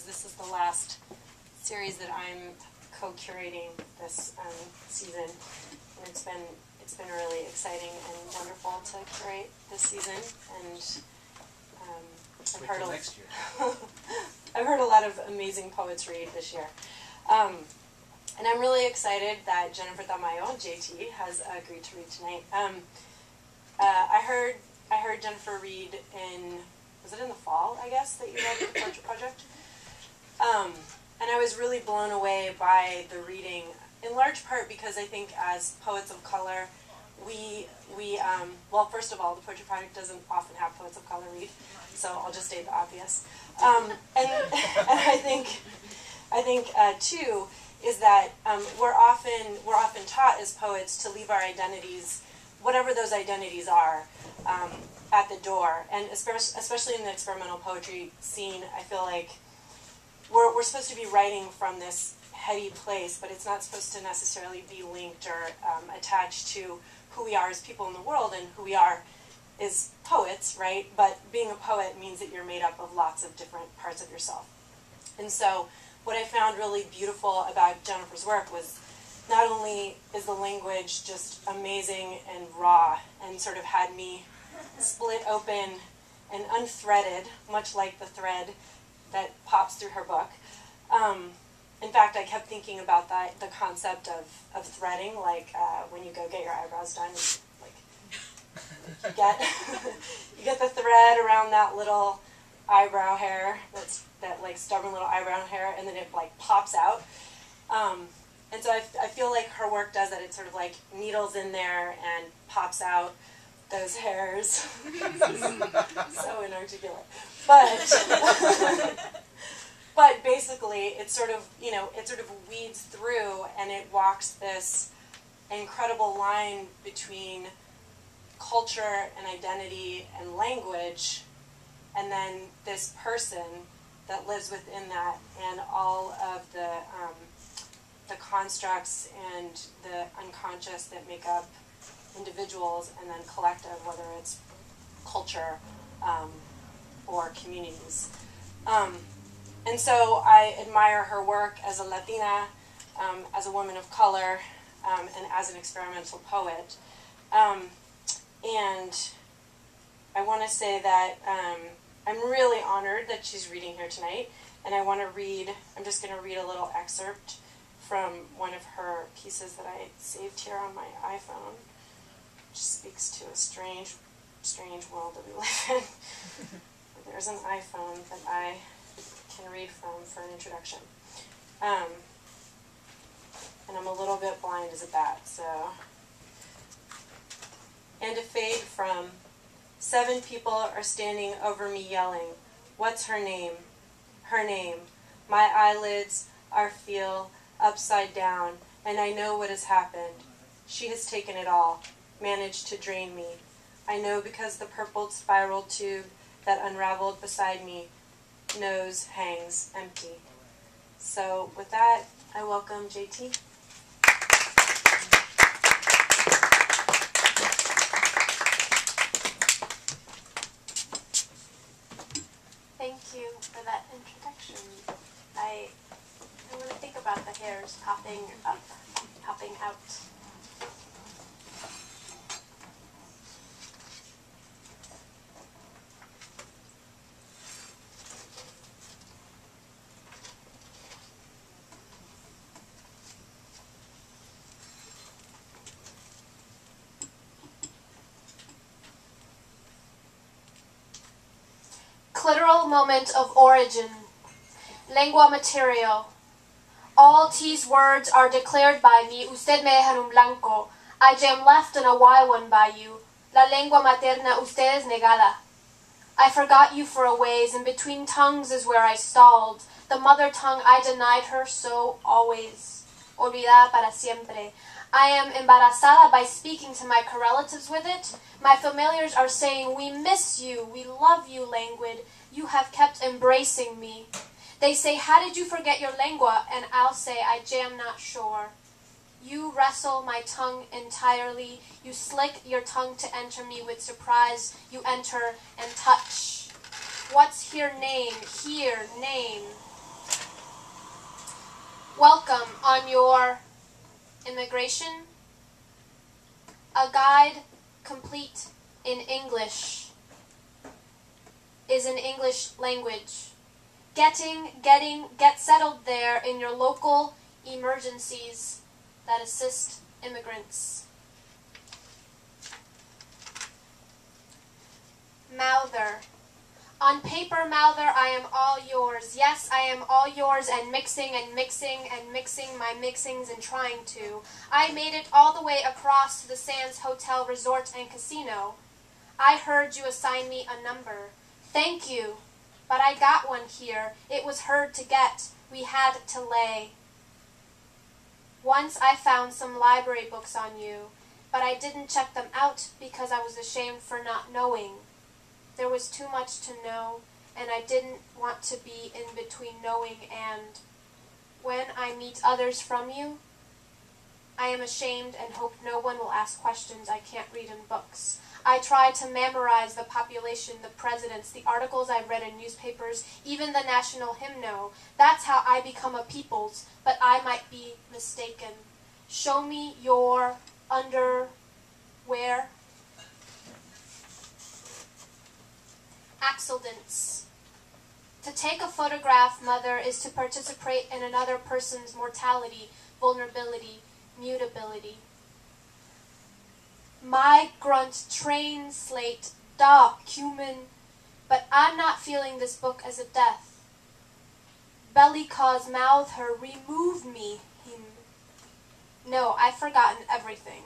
this is the last series that I'm co-curating this season, and it's been really exciting and wonderful to curate this season. And I've heard next year. I've heard a lot of amazing poets read this year, and I'm really excited that Jennifer Tamayo, JT, has agreed to read tonight. I heard Jennifer read in, was it in the fall, I guess, that you read the Poetry Project? And I was really blown away by the reading, in large part because I think as poets of color, well, first of all, the Poetry Project doesn't often have poets of color read, so I'll just state the obvious. And I think too, is that we're often taught as poets to leave our identities, whatever those identities are, at the door. And especially in the experimental poetry scene, I feel like we're supposed to be writing from this heady place, but it's not supposed to necessarily be linked or attached to who we are as people in the world and who we are as poets, right? But being a poet means that you're made up of lots of different parts of yourself. And so what I found really beautiful about Jennifer's work was not only is the language just amazing and raw and sort of had me split open and unthreaded, much like the thread that pops through her book. In fact, I kept thinking about the concept of threading, like when you go get your eyebrows done, like you get the thread around that little eyebrow hair, that like stubborn little eyebrow hair, and then it like pops out. And so I feel like her work does that. It sort of like needles in there and pops out those hairs. So inarticulate. But basically, it sort of weeds through, and it walks this incredible line between culture and identity and language, and then this person that lives within that, and all of the constructs and the unconscious that make up individuals, and then collective, whether it's culture or communities. And so I admire her work as a Latina, as a woman of color, and as an experimental poet. And I want to say that I'm really honored that she's reading here tonight, and I want to read, I'm just going to read a little excerpt from one of her pieces that I saved here on my iPhone, which speaks to a strange world that we live in. There's an iPhone that I can read from for an introduction. And I'm a little bit blind as a bat, so. And a fade from, 7 people are standing over me yelling, "What's her name? Her name." My eyelids are feel upside down, and I know what has happened. She has taken it all, managed to drain me. I know because the purpled spiral tube that unraveled beside me nose hangs empty. So with that, I welcome JT. Thank you for that introduction. I really think about the hairs popping up, popping out. Clitoral moment of origin. Lengua material. All T's words are declared by me. Usted me deja en un blanco. I am left in a Y1 by you. La lengua materna usted es negada. I forgot you for a ways, and between tongues is where I stalled. The mother tongue I denied her so always. Olvidada para siempre. I am embarazada by speaking to my correlatives with it. My familiars are saying, "We miss you, we love you, languid. You have kept embracing me." They say, "How did you forget your lengua?" And I'll say, "I am not sure." You wrestle my tongue entirely. You slick your tongue to enter me with surprise. You enter and touch. What's here name? Here, name. Welcome on your immigration. A guide complete in English is in English language. Get settled there in your local emergencies that assist immigrants. Mouther. On paper, Mouther, I am all yours. Yes, I am all yours and mixing and mixing and mixing my mixings and trying to. I made it all the way across to the Sands Hotel Resort and Casino. I heard you assign me a number. Thank you. But I got one here. It was hard to get. We had to lay. Once I found some library books on you, but I didn't check them out because I was ashamed for not knowing. There was too much to know, and I didn't want to be in between knowing and. When I meet others from you, I am ashamed and hope no one will ask questions I can't read in books. I try to memorize the population, the presidents, the articles I read in newspapers, even the national hymno. That's how I become a people's, but I might be mistaken. Show me your underwear. Accidents. To take a photograph, Mother, is to participate in another person's mortality, vulnerability, mutability. My grunt train slate, document, but I'm not feeling this book as a death. Belly cause mouth her, remove me, him. No, I've forgotten everything.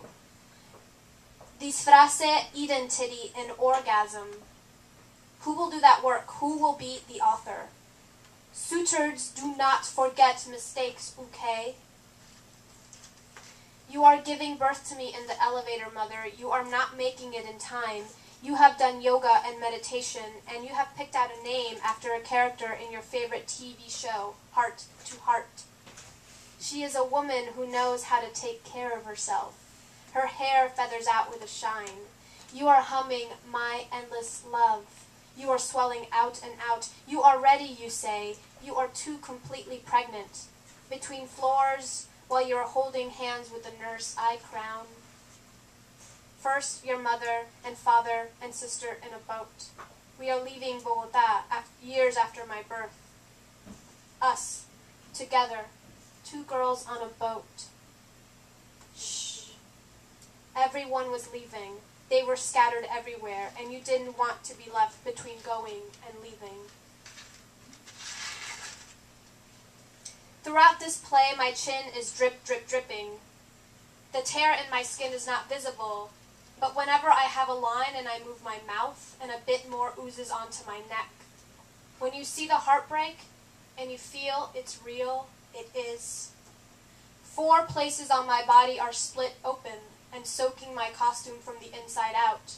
Disfrace identity and orgasm. Who will do that work? Who will be the author? Suitors, do not forget mistakes, okay? You are giving birth to me in the elevator, Mother. You are not making it in time. You have done yoga and meditation, and you have picked out a name after a character in your favorite TV show, Heart to Heart. She is a woman who knows how to take care of herself. Her hair feathers out with a shine. You are humming My Endless Love. You are swelling out and out. You are ready, you say. You are too completely pregnant. Between floors, while you are holding hands with the nurse I crown. First, your mother and father and sister in a boat. We are leaving Bogota years after my birth. Us, together, two girls on a boat. Shh. Everyone was leaving. They were scattered everywhere, and you didn't want to be left between going and leaving. Throughout this play, my chin is drip, drip, dripping. The tear in my skin is not visible, but whenever I have a line and I move my mouth, and a bit more oozes onto my neck. When you see the heartbreak, and you feel it's real, it is. 4 places on my body are split open, and soaking my costume from the inside out.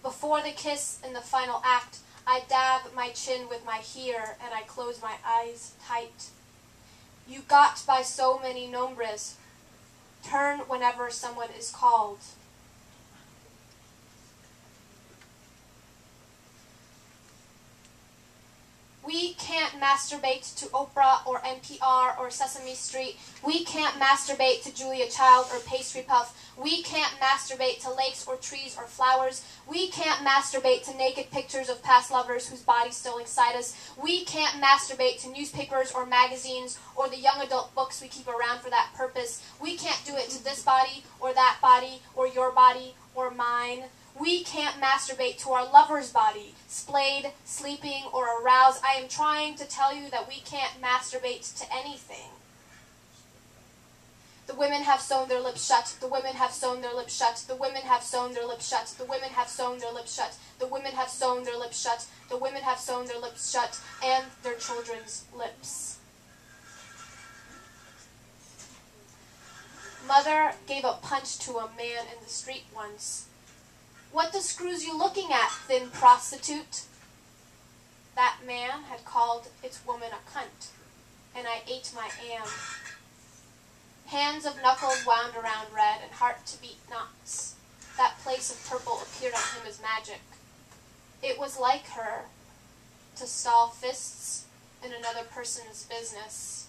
Before the kiss in the final act, I dab my chin with my here, and I close my eyes tight. You got by so many nombres. Turn whenever someone is called. We can't masturbate to Oprah or NPR or Sesame Street. We can't masturbate to Julia Child or Pastry Puff. We can't masturbate to lakes or trees or flowers. We can't masturbate to naked pictures of past lovers whose bodies still excite us. We can't masturbate to newspapers or magazines or the young adult books we keep around for that purpose. We can't do it to this body or that body or your body or mine. We can't masturbate to our lover's body, splayed, sleeping, or aroused. I am trying to tell you that we can't masturbate to anything. The women have sewn their lips shut. The women have sewn their lips shut. The women have sewn their lips shut. The women have sewn their lips shut. The women have sewn their lips shut. The women have sewn their lips shut, and their children's lips. Mother gave a punch to a man in the street once. What the screws you looking at, thin prostitute? That man had called its woman a cunt, and I ate my am. Hands of knuckles wound around red, and heart to beat knots. That place of purple appeared on him as magic. It was like her to stall fists in another person's business.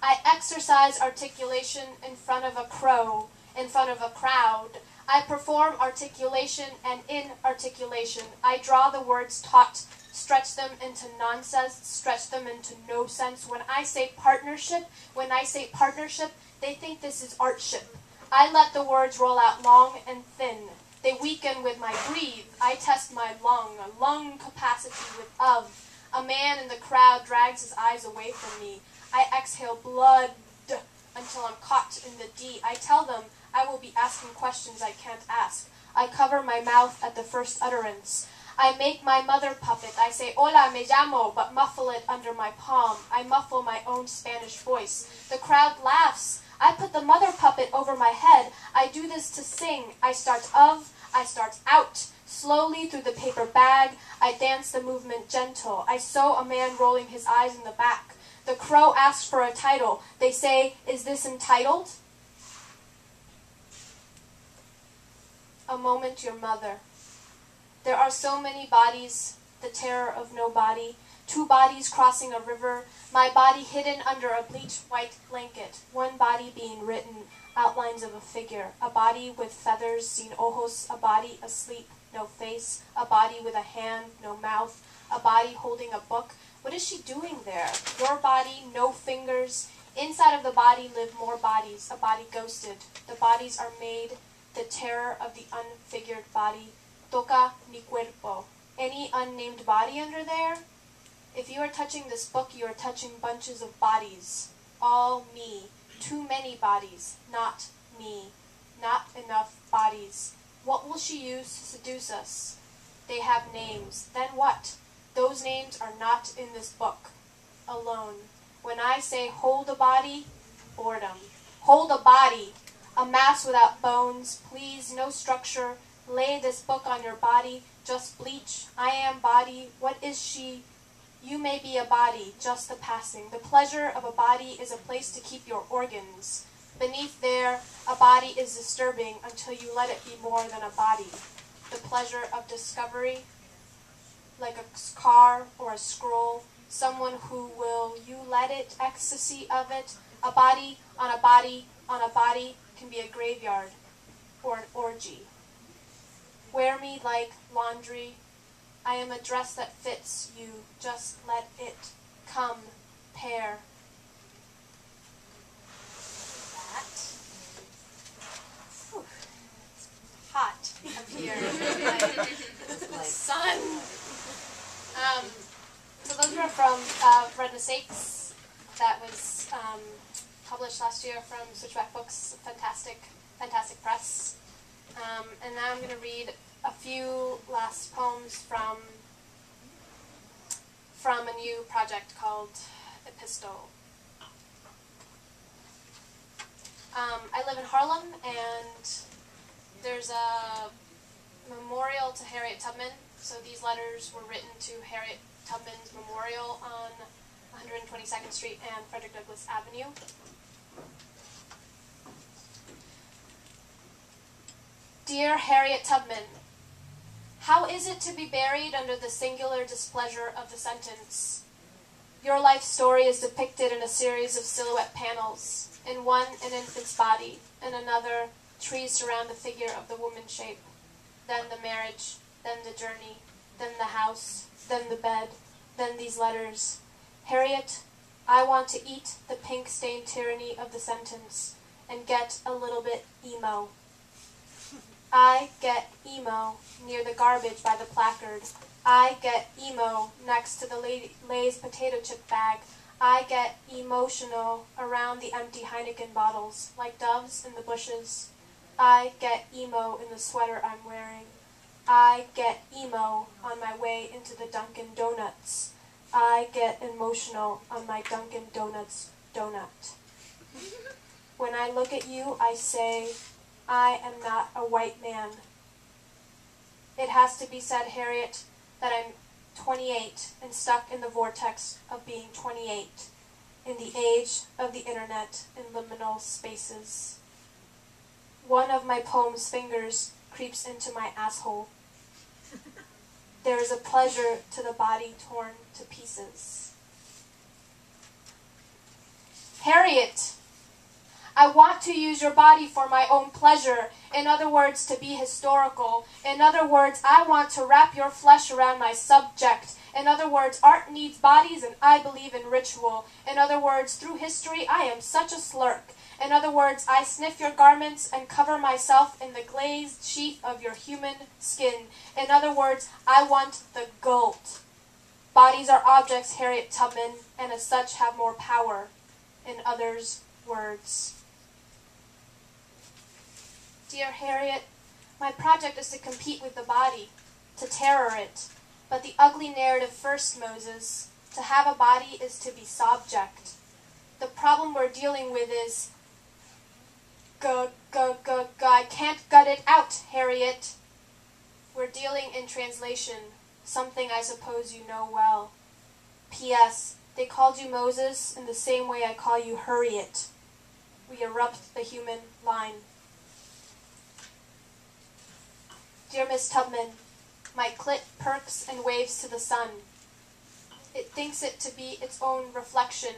I exercise articulation in front of a crow, in front of a crowd. I perform articulation and inarticulation. I draw the words taught, stretch them into nonsense, stretch them into no sense. When I say partnership, they think this is artship. I let the words roll out long and thin. They weaken with my breathe. I test my lung capacity with of. A man in the crowd drags his eyes away from me. I exhale blood until I'm caught in the D. I tell them I will be asking questions I can't ask. I cover my mouth at the first utterance. I make my mother puppet. I say, hola, me llamo, but muffle it under my palm. I muffle my own Spanish voice. The crowd laughs. I put the mother puppet over my head. I do this to sing. I start out. Slowly through the paper bag, I dance the movement gentle. I sew a man rolling his eyes in the back. The crow asks for a title. They say, is this entitled? A moment, your mother. There are so many bodies, the terror of no body. 2 bodies crossing a river, my body hidden under a bleached white blanket. 1 body being written, outlines of a figure. A body with feathers, sin ojos. A body asleep, no face. A body with a hand, no mouth. A body holding a book. What is she doing there? Your body, no fingers. Inside of the body live more bodies, a body ghosted. The bodies are made, the terror of the unfigured body. Toca mi cuerpo. Any unnamed body under there? If you are touching this book, you are touching bunches of bodies. All me. Too many bodies. Not me. Not enough bodies. What will she use to seduce us? They have names. Then what? Those names are not in this book. Alone. When I say hold a body, boredom. Hold a body. A mass without bones. Please, no structure. Lay this book on your body. Just bleach. I am body. What is she? You may be a body, just the passing. The pleasure of a body is a place to keep your organs. Beneath there, a body is disturbing until you let it be more than a body. The pleasure of discovery, like a car or a scroll, someone who will you let it, ecstasy of it. A body on a body on a body can be a graveyard or an orgy. Wear me like laundry. I am a dress that fits you. Just let it come, pair. That. Whew. It's hot up here. Like sun. So those were from Red Mistakes. That was published last year from Switchback Books. Fantastic press. And now I'm going to read a few last poems from a new project called Epistle. I live in Harlem, and there's a memorial to Harriet Tubman. So these letters were written to Harriet Tubman's memorial on 122nd Street and Frederick Douglass Avenue. Dear Harriet Tubman, how is it to be buried under the singular displeasure of the sentence? Your life story is depicted in a series of silhouette panels. In one, an infant's body. In another, trees surround the figure of the woman shape. Then the marriage, then the journey, then the house, then the bed, then these letters. Harriet, I want to eat the pink-stained tyranny of the sentence and get a little bit emo. I get emo near the garbage by the placard. I get emo next to the Lay's potato chip bag. I get emotional around the empty Heineken bottles, like doves in the bushes. I get emo in the sweater I'm wearing. I get emo on my way into the Dunkin' Donuts. I get emotional on my Dunkin' Donuts donut. When I look at you, I say, I am not a white man. It has to be said, Harriet, that I'm 28 and stuck in the vortex of being 28, in the age of the internet in liminal spaces. One of my poem's fingers creeps into my asshole. There is a pleasure to the body torn to pieces. Harriet! Harriet, I want to use your body for my own pleasure. In other words, to be historical. In other words, I want to wrap your flesh around my subject. In other words, art needs bodies and I believe in ritual. In other words, through history, I am such a slurk. In other words, I sniff your garments and cover myself in the glazed sheath of your human skin. In other words, I want the gold. Bodies are objects, Harriet Tubman, and as such have more power. In others' words. Dear Harriet, my project is to compete with the body, to terror it. But the ugly narrative first, Moses. To have a body is to be subject. The problem we're dealing with is I can't gut it out, Harriet. We're dealing in translation, something I suppose you know well. P.S. They called you Moses in the same way I call you Harriet. We erupt the human line. Dear Miss Tubman, my clit perks and waves to the sun. It thinks it to be its own reflection,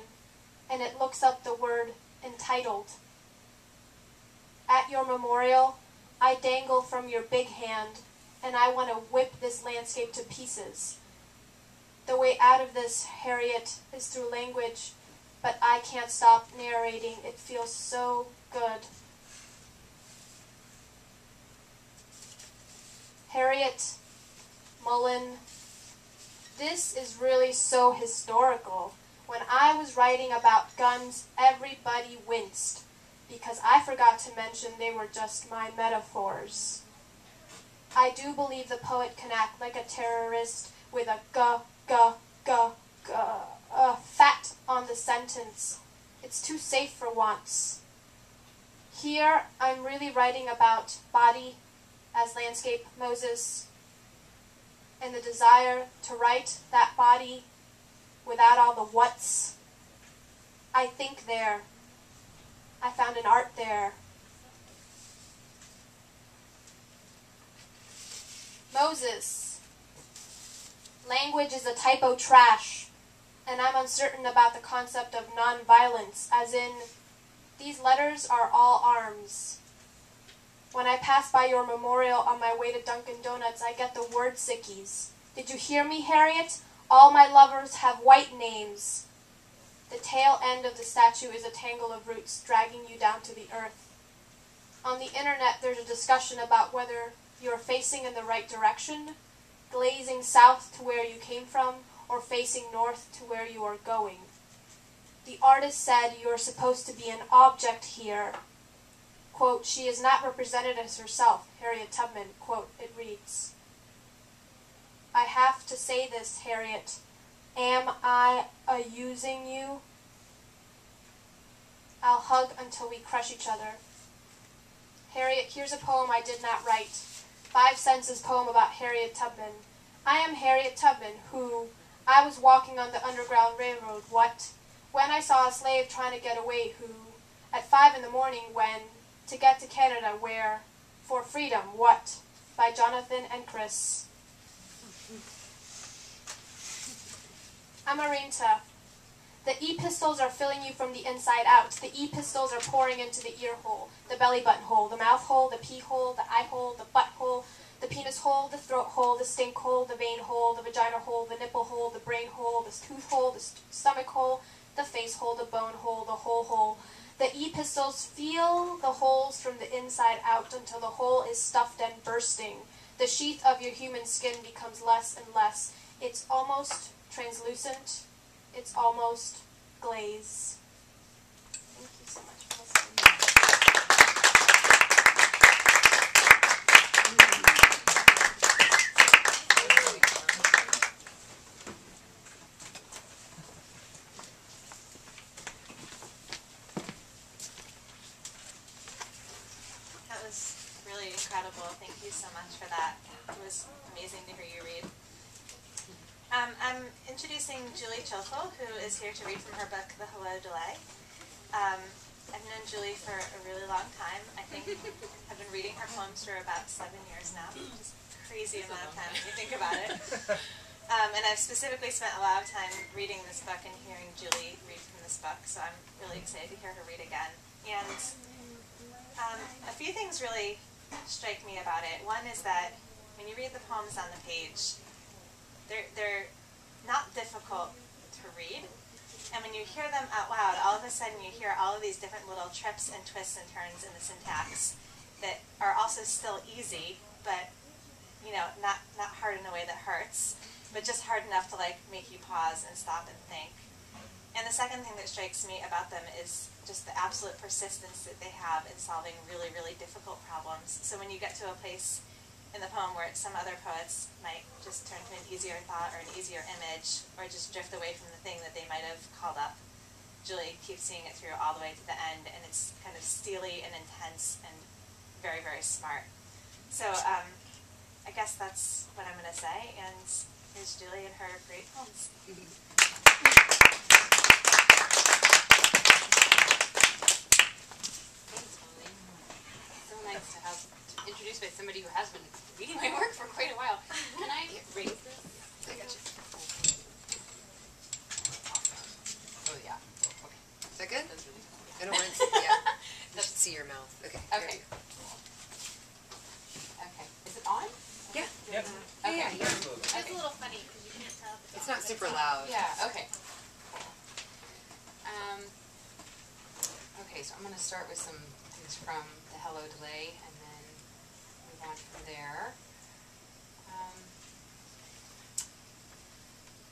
and it looks up the word entitled. At your memorial, I dangle from your big hand, and I want to whip this landscape to pieces. The way out of this, Harriet, is through language, but I can't stop narrating. It feels so good. Harriet, Mullen, this is really so historical. When I was writing about guns, everybody winced, because I forgot to mention they were just my metaphors. I do believe the poet can act like a terrorist with a fat on the sentence. It's too safe for once. Here, I'm really writing about body as landscape, Moses, and the desire to write that body without all the whats. I think there. I found an art there. Moses. Language is a typo trash, and I'm uncertain about the concept of nonviolence, as in, these letters are all arms. When I pass by your memorial on my way to Dunkin' Donuts, I get the word sickies. Did you hear me, Harriet? All my lovers have white names. The tail end of the statue is a tangle of roots dragging you down to the earth. On the internet, there's a discussion about whether you're facing in the right direction, glazing south to where you came from, or facing north to where you are going. The artist said you're supposed to be an object here. Quote, she is not represented as herself, Harriet Tubman. Quote, it reads, I have to say this, Harriet. Am I using you? I'll hug until we crush each other. Harriet, here's a poem I did not write. 5 sentences poem about Harriet Tubman. I am Harriet Tubman, who, I was walking on the Underground Railroad, when I saw a slave trying to get away, who, at 5 in the morning, to get to Canada, where, for freedom, by Jonathan and Chris. Amarinta. The e-pistols are filling you from the inside out. The e-pistols are pouring into the ear hole, the belly button hole, the mouth hole, the pee hole, the eye hole, the butt hole, the penis hole, the throat hole, the stink hole, the vein hole, the vagina hole, the nipple hole, the brain hole, the tooth hole, the stomach hole, the face hole, the bone hole, the whole hole. The e-pistols feel the holes from the inside out until the hole is stuffed and bursting. The sheath of your human skin becomes less and less. It's almost translucent. It's almost glaze. Thank you so much for listening. That was really incredible. Thank you so much for that. It was amazing to hear you read. I'm introducing Julie Choffel, who is here to read from her book, The Hello Delay. I've known Julie for a really long time. I think I've been reading her poems for about 7 years now, which is a crazy amount of time when you think about it. And I've specifically spent a lot of time reading this book and hearing Julie read from this book, so I'm really excited to hear her read again. And a few things really strike me about it. One is that when you read the poems on the page, they're not difficult to read. And when you hear them out loud, all of a sudden you hear all of these different little trips and twists and turns in the syntax that are also still easy, but not hard in a way that hurts, but just hard enough to make you pause and stop and think. And the second thing that strikes me about them is just the absolute persistence that they have in solving really, really difficult problems. So when you get to a place in the poem where some other poets might just turn to an easier thought or an easier image, or just drift away from the thing that they might have called up, Julie keeps seeing it through all the way to the end, and it's kind of steely and intense and very, very smart. So I guess that's what I'm going to say, and here's Julie and her great poems. Thanks, Molly. So nice to introduced by somebody who has been reading my work for quite a while. Can I raise this? I got you. Oh yeah. Okay. Is that good? That's really cool. I don't want to see. Yeah. You should see your mouth. Okay. Okay. Okay. Is it on? Yeah. Yep. Okay. Yeah. It's a little funny because you can't tell. It's not super loud. Yeah. Okay. Okay. So I'm going to start with some things from the Hello Delay, and then move on from there.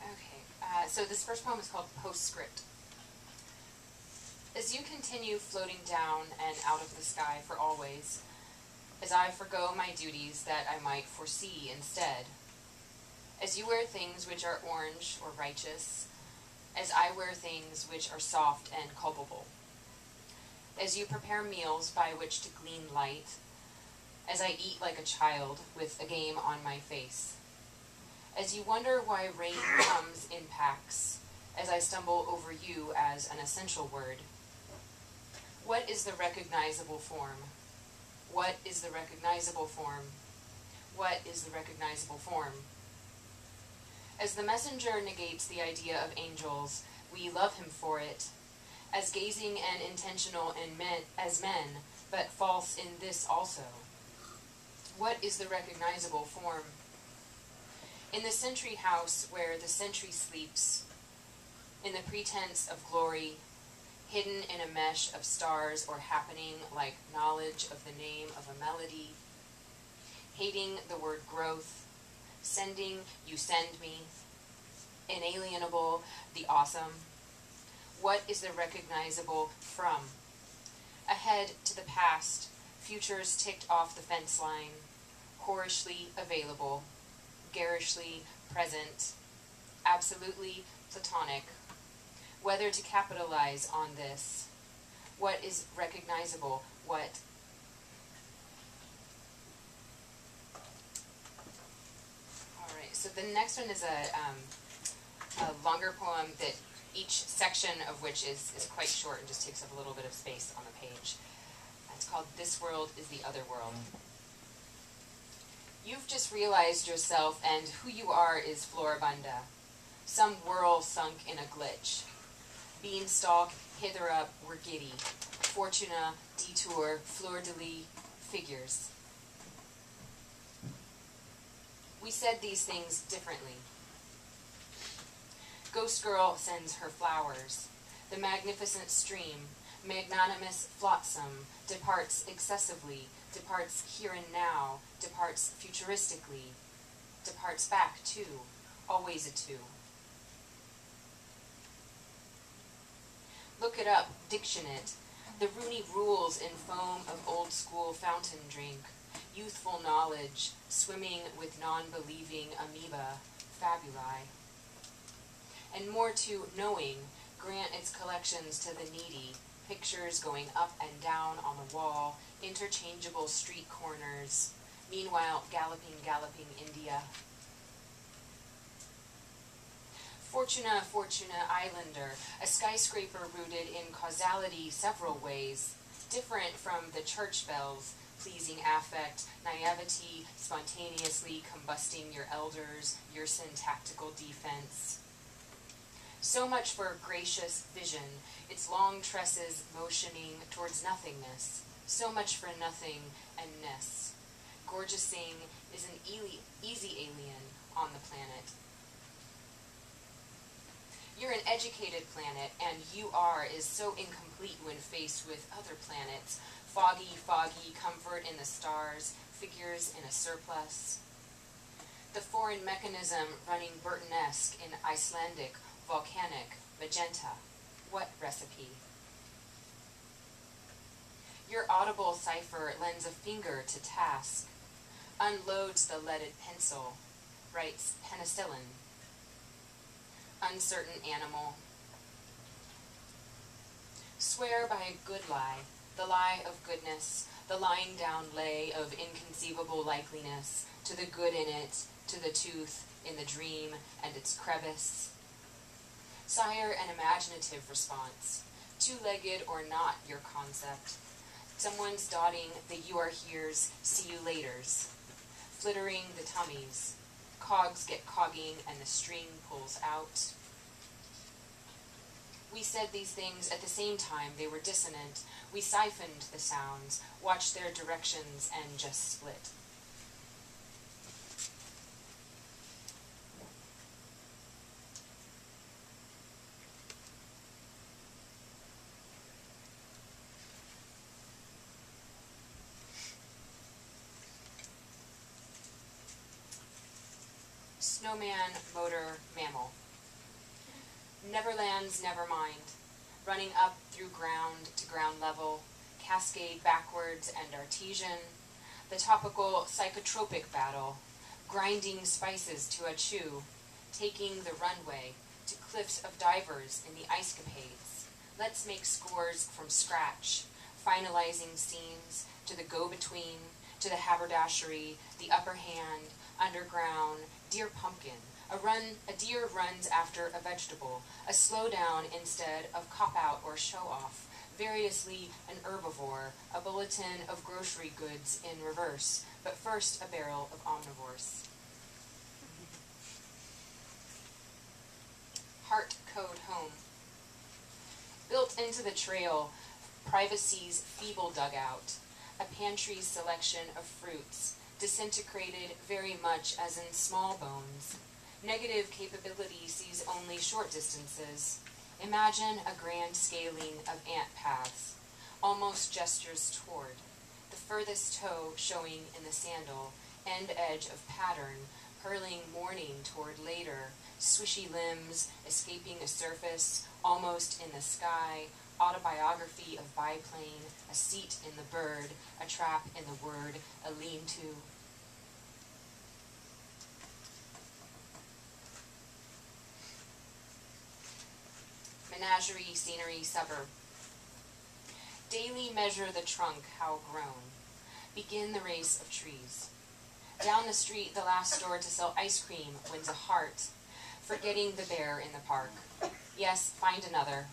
Okay. So this first poem is called Postscript. As you continue floating down and out of the sky for always, as I forgo my duties that I might foresee instead, as you wear things which are orange or righteous, as I wear things which are soft and culpable, as you prepare meals by which to glean light, as I eat like a child with a game on my face, as you wonder why rain comes in packs, as I stumble over you as an essential word. What is the recognizable form? What is the recognizable form? What is the recognizable form? As the messenger negates the idea of angels, we love him for it, as gazing and intentional in as men, but false in this also. What is the recognizable form? In the sentry house where the sentry sleeps, in the pretense of glory, hidden in a mesh of stars or happening like knowledge of the name of a melody, hating the word growth, sending you send me, inalienable, the awesome. What is the recognizable from? Ahead to the past, futures ticked off the fence line, whorishly available, garishly present, absolutely platonic. Whether to capitalize on this. What is recognizable? What? Alright, so the next one is a longer poem that each section of which is quite short and just takes up a little bit of space on the page. It's called This World is the Other World. You've just realized yourself, and who you are is Floribunda, some whirl sunk in a glitch. Beanstalk, hither up, we're giddy. Fortuna, detour, fleur-de-lis, figures. We said these things differently. Ghost Girl sends her flowers. The magnificent stream, magnanimous flotsam, departs excessively, departs here and now, departs futuristically, departs back too, always a two. Look it up, diction it. The Rooney rules in foam of old-school fountain drink. Youthful knowledge, swimming with non-believing amoeba, fabuli. And more to knowing, grant its collections to the needy, pictures going up and down on the wall, interchangeable street corners, meanwhile galloping India. Fortuna, Islander, a skyscraper rooted in causality several ways, different from the church bells, pleasing affect, naivety, spontaneously combusting your elders, your syntactical defense. So much for gracious vision, its long tresses motioning towards nothingness. So much for nothing and ness. Gorgeousing is an easy alien on the planet. You're an educated planet, and you are is so incomplete when faced with other planets. Foggy comfort in the stars, figures in a surplus. The foreign mechanism running Burtonesque in Icelandic, volcanic, magenta. What recipe? Your audible cipher lends a finger to task, unloads the leaded pencil, writes penicillin. Uncertain animal. Swear by a good lie, the lie of goodness, the lying down lay of inconceivable likeliness, to the good in it, to the tooth in the dream and its crevice. Sire an imaginative response, two-legged or not your concept. Someone's dotting the you are here's, see you laters, flittering the tummies. Cogs get cogging and the string pulls out. We said these things at the same time they were dissonant. We siphoned the sounds, watched their directions, and just split. Snowman, motor, mammal. Neverland's never mind, running up through ground to ground level, cascade backwards and artesian, the topical psychotropic battle, grinding spices to a chew, taking the runway to cliffs of divers in the icecapades. Let's make scores from scratch, finalizing scenes to the go-between, to the haberdashery, the upper hand, underground, dear pumpkin. A deer runs after a vegetable, a slowdown instead of cop-out or show-off, variously an herbivore, a bulletin of grocery goods in reverse, but first a barrel of omnivores. Heart code home. Built into the trail, privacy's feeble dugout, a pantry's selection of fruits, disintegrated very much as in small bones. Negative capability sees only short distances. Imagine a grand scaling of ant paths, almost gestures toward, the furthest toe showing in the sandal, end edge of pattern, hurling morning toward later, swishy limbs escaping a surface, almost in the sky, autobiography of biplane, a seat in the bird, a trap in the word, a lean-to. Menagerie, scenery, suburb. Daily measure the trunk, how grown. Begin the race of trees. Down the street, the last store to sell ice cream wins a heart, forgetting the bear in the park. Yes, find another.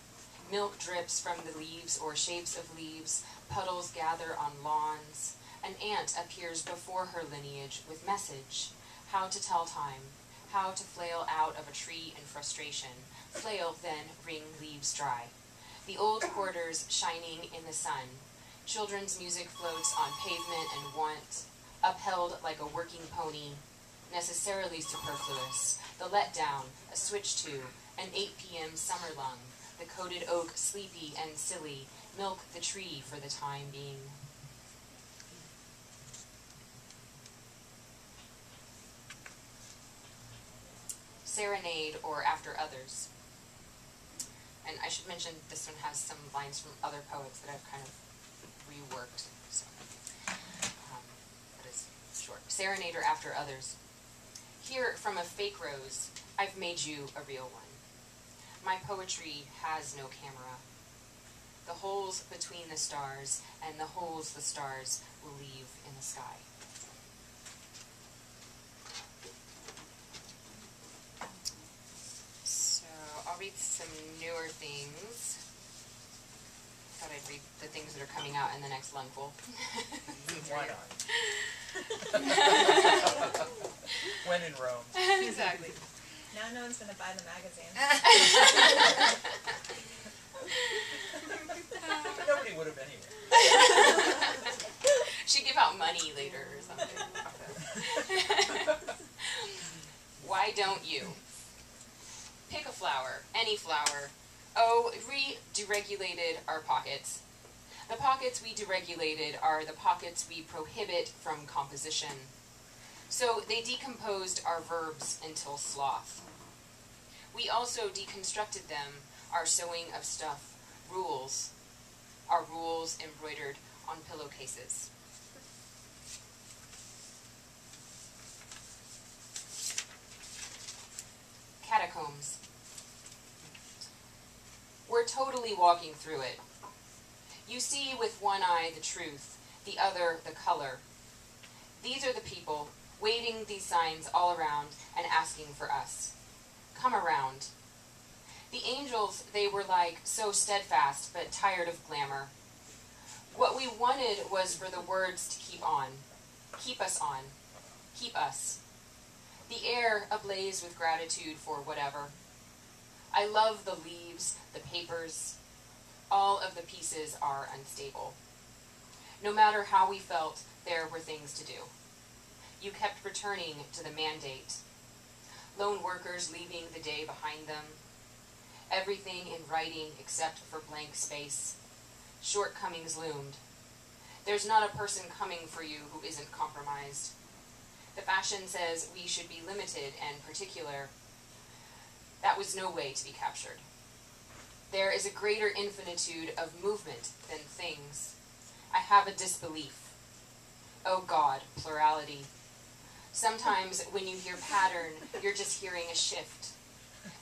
Milk drips from the leaves or shapes of leaves, puddles gather on lawns. An ant appears before her lineage with message, how to tell time, how to flail out of a tree in frustration, flail, then wring leaves dry. The old quarters shining in the sun. Children's music floats on pavement and want, upheld like a working pony, necessarily superfluous. The letdown, a switch to, an 8 p.m. summer lung, the coated oak sleepy and silly, milk the tree for the time being. Serenade or after others. And I should mention this one has some lines from other poets that I've kind of reworked. So, that is short. Serenade or after others. Here from a fake rose, I've made you a real one. My poetry has no camera. The holes between the stars and the holes the stars will leave in the sky. So I'll read some newer things. thought I'd read the things that are coming out in the next lungful. Why not? When in Rome. Exactly. Now no one's going to buy the magazine. Nobody would have anyway. Should give out money later or something. Why don't you? Pick a flower, any flower. Oh, deregulated our pockets. The pockets we deregulated are the pockets we prohibit from composition. So they decomposed our verbs until sloth. We also deconstructed them, our sewing of stuff, rules, our rules embroidered on pillowcases. Catacombs. We're totally walking through it. You see with one eye the truth, the other the color. These are the people, waving these signs all around and asking for us. Come around. The angels, they were like so steadfast but tired of glamour. What we wanted was for the words to keep on, keep us on, keep us. The air ablaze with gratitude for whatever. I love the leaves, the papers. All of the pieces are unstable. No matter how we felt, there were things to do. You kept returning to the mandate. Lone workers leaving the day behind them. Everything in writing except for blank space. Shortcomings loomed. There's not a person coming for you who isn't compromised. The fashion says we should be limited and particular. That was no way to be captured. There is a greater infinitude of movement than things. I have a disbelief. Oh God, plurality. Sometimes when you hear pattern, you're just hearing a shift.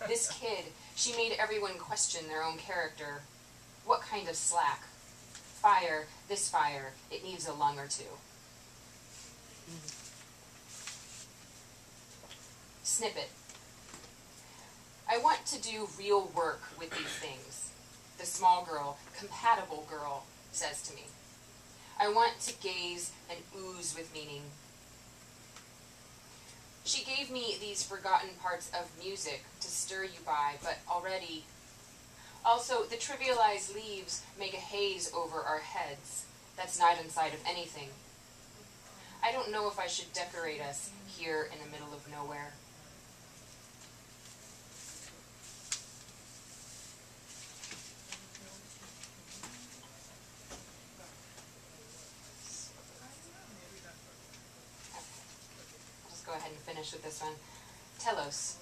This kid, she made everyone question their own character. What kind of slack? Fire, this fire, it needs a lung or two. Snippet. I want to do real work with these things. The small girl, compatible girl, says to me. I want to gaze and ooze with meaning. She gave me these forgotten parts of music to stir you by, but already. Also, the trivialized leaves make a haze over our heads that's not inside of anything. I don't know if I should decorate us here in the middle of nowhere. Go ahead and finish with this one. Telos.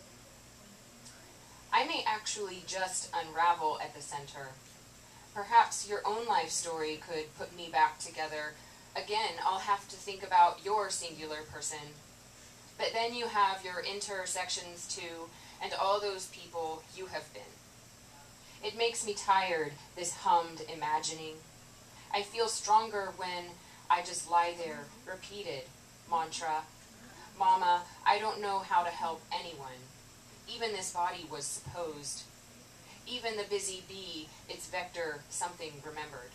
I may actually just unravel at the center. Perhaps your own life story could put me back together. Again, I'll have to think about your singular person. But then you have your intersections too, and all those people you have been. It makes me tired, this hummed imagining. I feel stronger when I just lie there, repeated, mantra. Mama, I don't know how to help anyone. Even this body was supposed. Even the busy bee, its vector, something remembered.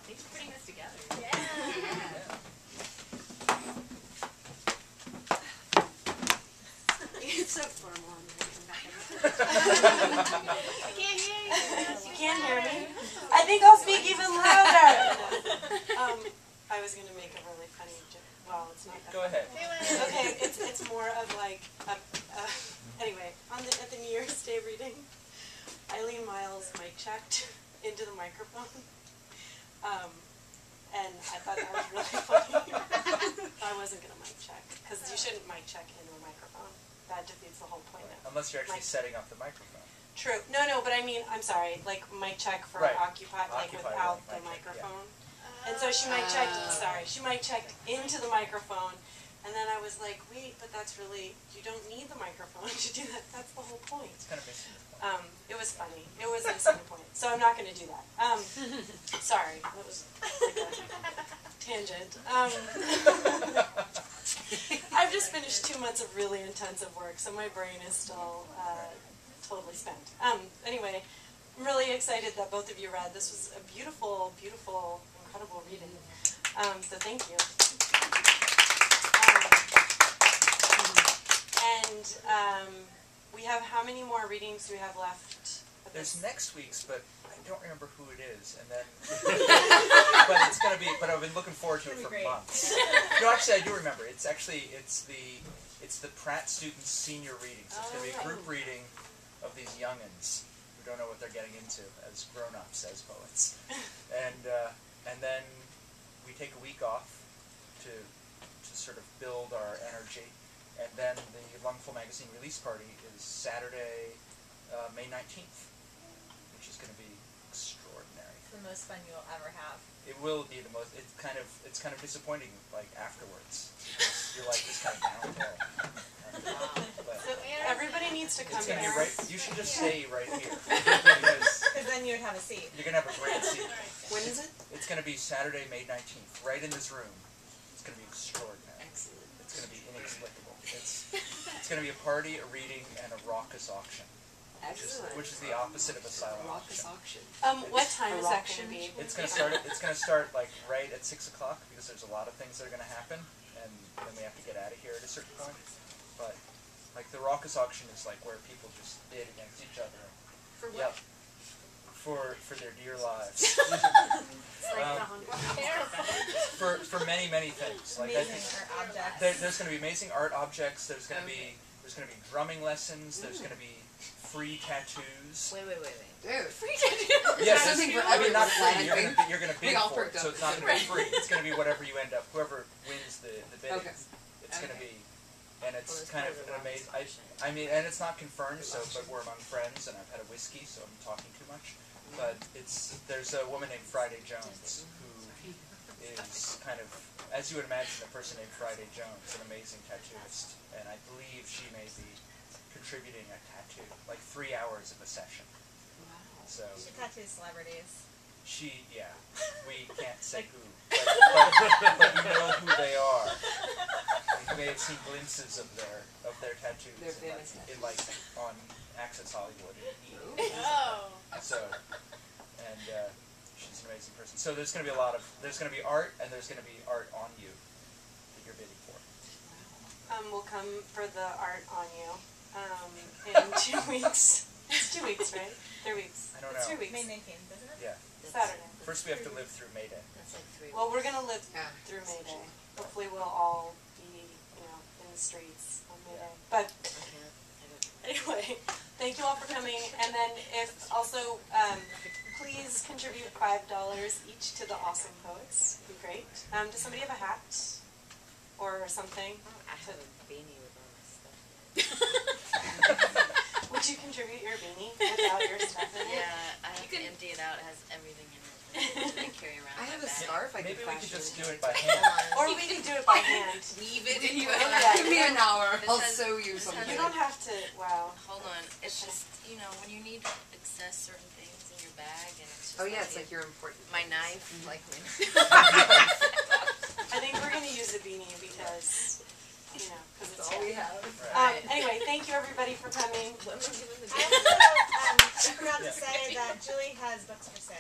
Thanks for putting this together. It's so formal. I can't hear you. You can't hear me? I think I'll speak even louder. I was going to make a really funny joke. Well, it's not that Go ahead. Okay, it's more of like, anyway, at the New Year's Day reading, Eileen Miles mic checked into the microphone. And I thought that was really funny. I wasn't going to mic check, because you shouldn't mic check into a microphone. That defeats the whole point of Unless you're actually setting up the microphone. True. No, but I mean, I'm sorry, like mic check for Right. occupy, like without the mic check, microphone. And so she mic checked, she mic checked into the microphone, and then I was like, wait, but that's really, you don't need the microphone to do that. That's the whole point. It's kind of missing the point. It was funny. It was missing the point. So I'm not going to do that. Sorry, that was like a tangent. just finished 2 months of really intensive work, so my brain is still totally spent. Anyway, I'm really excited that both of you read. This was a beautiful, beautiful, incredible reading. So thank you. We have, how many more readings do we have left? There's next week's, but I don't remember who it is, and then, but it's gonna be. But I've been looking forward to it for months. No, actually, I do remember. It's the Pratt students' senior reading. So it's gonna be a group reading of these youngins who don't know what they're getting into as grown-ups, as poets, and then we take a week off to sort of build our energy. And then the Lungful Magazine release party is Saturday, May 19th, which is going to be extraordinary. It's the most fun you'll ever have. It will be the most. It's kind of disappointing, like afterwards, because you're like just kind of downhill. But So everybody needs to come it's going to here. be right. You should just stay right here because Because then you would have a seat. you're going to have a great seat. When is it? It's going to be Saturday, May 19th, right in this room. It's going to be extraordinary. Excellent. It's going to be inexplicable. It's going to be a party, a reading, and a raucous auction, Excellent. which is the opposite of a silent Raucous auction. auction. What time is that going to be? It's going to start like right at 6 o'clock because there's a lot of things that are going to happen, and then we have to get out of here at a certain point. But like the raucous auction is like where people just bid against each other. For what? Yep. For their dear lives. For many things. Like Amazing art objects. there's going to be amazing art objects. There's going to be drumming lessons. There's going to be free tattoos. Wait. Dude. Free tattoo. Yes, Something for I mean not everyone. free. You're going to bid We all for it, perked so up. it's not going to be free. It's going to be whatever you end up. Whoever wins the bidding, Okay. it's going to be, and it's Well, kind of it's an amazing. I mean, and it's not confirmed. So, but we're among friends, and I've had a whiskey, so I'm talking too much. But there's a woman named Friday Jones who is kind of, as you would imagine, a person named Friday Jones, an amazing tattooist, and I believe she may be contributing a tattoo, like 3 hours of a session. Wow. So She tattoos celebrities. we can't say who, but you know who they are. You may have seen glimpses of their tattoos They're famous in like on Access Hollywood. Oh. So, and she's an amazing person. So there's going to be there's going to be art, and there's going to be art on you that you're bidding for. We'll come for the art on you in 2 weeks. It's 2 weeks, right? 3 weeks. I don't It's know. 3 weeks. May 19th, isn't it? Yeah. Saturday. First we have to live through May Day. That's like 3 Well, we're going to live Yeah. through May Day. Hopefully we'll all be, in the streets on May Day. But anyway, thank you all for coming. And then if also, please contribute $5 each to the Awesome Poets. It'd be great. Does somebody have a hat or something? I have a beanie with all my stuff in it. Would you contribute your beanie without your stuff in it? Yeah, I have to empty it out. It has everything in it. I carry around. I have my a bag. scarf I Maybe could we fashion. could just do it by hand. Or we can do it by hand. Weave it in you. Yeah. Give me an hour. This I'll has- sew you this something. You don't have to, wow. Hold on. It's just, when you need to access certain things in your bag, and it's just Oh yeah, it's like you're important. my knife, like I think we're going to use a beanie because, because it's That's all we here. have. Right. Anyway, thank you everybody for coming. I also, I forgot to say that Julie has books for sale.